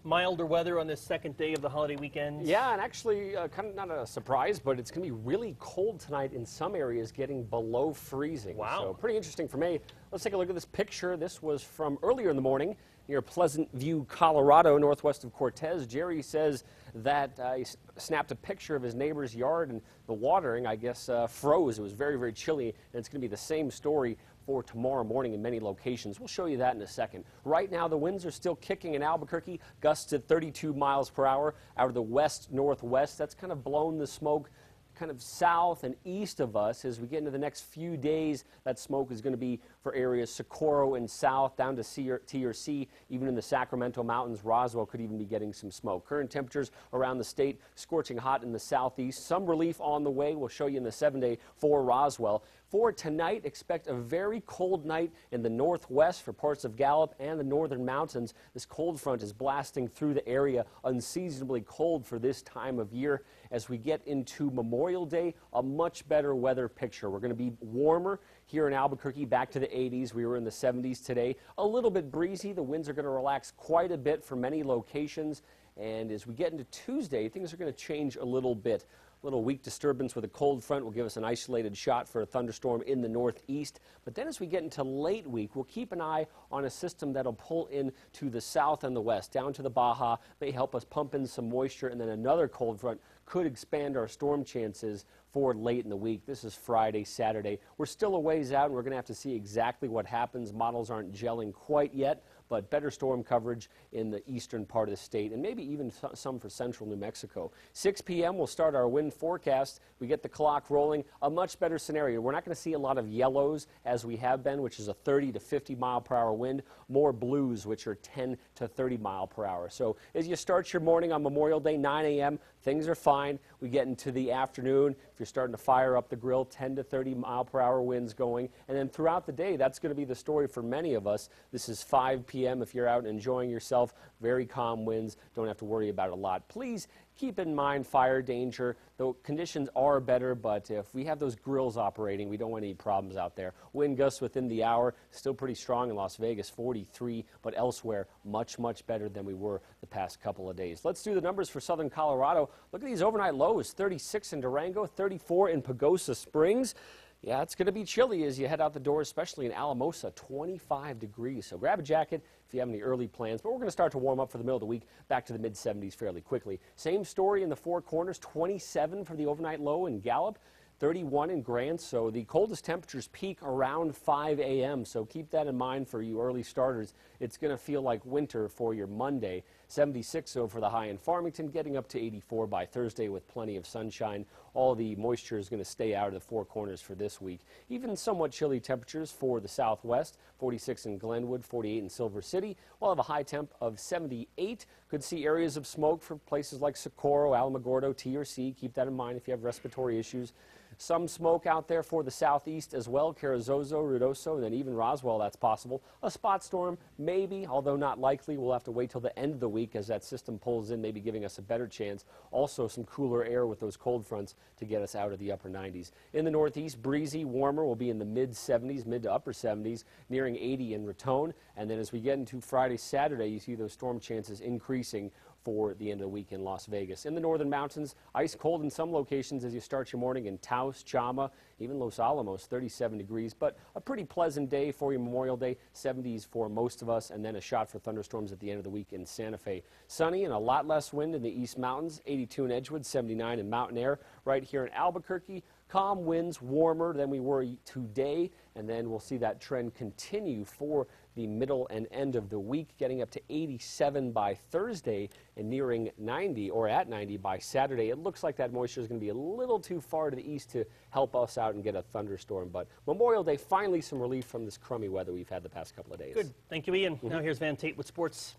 Milder weather on this second day of the holiday weekend. Yeah, and actually kind of not a surprise, but it's going to be really cold tonight in some areas, getting below freezing. Wow. So pretty interesting for me. Let's take a look at this picture. This was from earlier in the morning near Pleasant View, Colorado, northwest of Cortez. Jerry says that he snapped a picture of his neighbor's yard, and the watering, I guess, froze. It was very, very chilly, and it's going to be the same story for tomorrow morning in many locations. We'll show you that in a second. Right now, the winds are still kicking in Albuquerque, gusts at 32 miles per hour out of the west-northwest. That's kind of blown the smoke kind of south and east of us. As we get into the next few days, that smoke is going to be for areas Socorro and south down to TRC, even in the Sacramento Mountains. Roswell could even be getting some smoke. Current temperatures around the state scorching hot in the southeast. Some relief on the way. We'll show you in the 7-day for Roswell. For tonight, expect a very cold night in the northwest for parts of Gallup and the northern mountains. This cold front is blasting through the area, unseasonably cold for this time of year. As we get into Memorial Day, a much better weather picture. We're going to be warmer here in Albuquerque, back to the 80s. We were in the 70s today. A little bit breezy. The winds are going to relax quite a bit for many locations. And as we get into Tuesday, things are going to change a little bit. Little weak disturbance with a cold front will give us an isolated shot for a thunderstorm in the northeast. But then as we get into late week, we'll keep an eye on a system that'll pull in to the south and the west, down to the Baja, may help us pump in some moisture, and then another cold front could expand our storm chances for late in the week. This is Friday, Saturday. We're still a ways out, and we're going to have to see exactly what happens. Models aren't gelling quite yet, but better storm coverage in the eastern part of the state, and maybe even some for central New Mexico. 6 p.m. we'll start our wind forecast. We get the clock rolling. A much better scenario. We're not going to see a lot of yellows as we have been, which is a 30 to 50 mile per hour wind. More blues, which are 10 to 30 mile per hour. So as you start your morning on Memorial Day, 9 a.m., things are fine. We get into the afternoon. If you're starting to fire up the grill, 10 to 30 mile per hour winds going. And then throughout the day, that's going to be the story for many of us. This is 5 p.m. if you're out enjoying yourself. Very calm winds. Don't have to worry about it a lot. Please keep in mind fire danger. The conditions are better, but if we have those grills operating, we don't want any problems out there. Wind gusts within the hour, still pretty strong in Las Vegas, 43, but elsewhere, much, much better than we were the past couple of days. Let's do the numbers for southern Colorado. Look at these overnight lows, 36 in Durango, 34 in Pagosa Springs. Yeah, it's going to be chilly as you head out the door, especially in Alamosa, 25 degrees. So grab a jacket if you have any early plans. But we're going to start to warm up for the middle of the week, back to the mid-70s fairly quickly. Same story in the Four Corners, 27 for the overnight low in Gallup, 31 in Grant. So the coldest temperatures peak around 5 a.m. So keep that in mind for you early starters. It's going to feel like winter for your Monday. 76 for the high in Farmington, getting up to 84 by Thursday with plenty of sunshine. All the moisture is going to stay out of the Four Corners for this week. Even somewhat chilly temperatures for the southwest, 46 in Glenwood, 48 in Silver City. We'll have a high temp of 78. Could see areas of smoke for places like Socorro, Alamogordo, TRC. Keep that in mind if you have respiratory issues. Some smoke out there for the southeast as well, Carrizozo, Ruidoso, and then even Roswell, that's possible. A spot storm, maybe, although not likely. We'll have to wait till the end of the week as that system pulls in, maybe giving us a better chance. Also some cooler air with those cold fronts to get us out of the upper 90s. In the northeast, breezy, warmer, will be in the mid-70s, mid to upper 70s, nearing 80 in Raton. And then as we get into Friday, Saturday, you see those storm chances increasing for the end of the week in Las Vegas. In the northern mountains, ice cold in some locations as you start your morning in Taos, Chama, even Los Alamos, 37 degrees, but a pretty pleasant day for your Memorial Day, 70s for most of us, and then a shot for thunderstorms at the end of the week in Santa Fe. Sunny and a lot less wind in the East Mountains, 82 in Edgewood, 79 in Mountain Air. Right here in Albuquerque, calm winds, warmer than we were today, and then we'll see that trend continue for the middle and end of the week, getting up to 87 by Thursday and nearing 90 or at 90 by Saturday. It looks like that moisture is going to be a little too far to the east to help us out and get a thunderstorm, but Memorial Day, finally some relief from this crummy weather we've had the past couple of days. Good. Thank you, Ian. Now here's Van Tate with sports.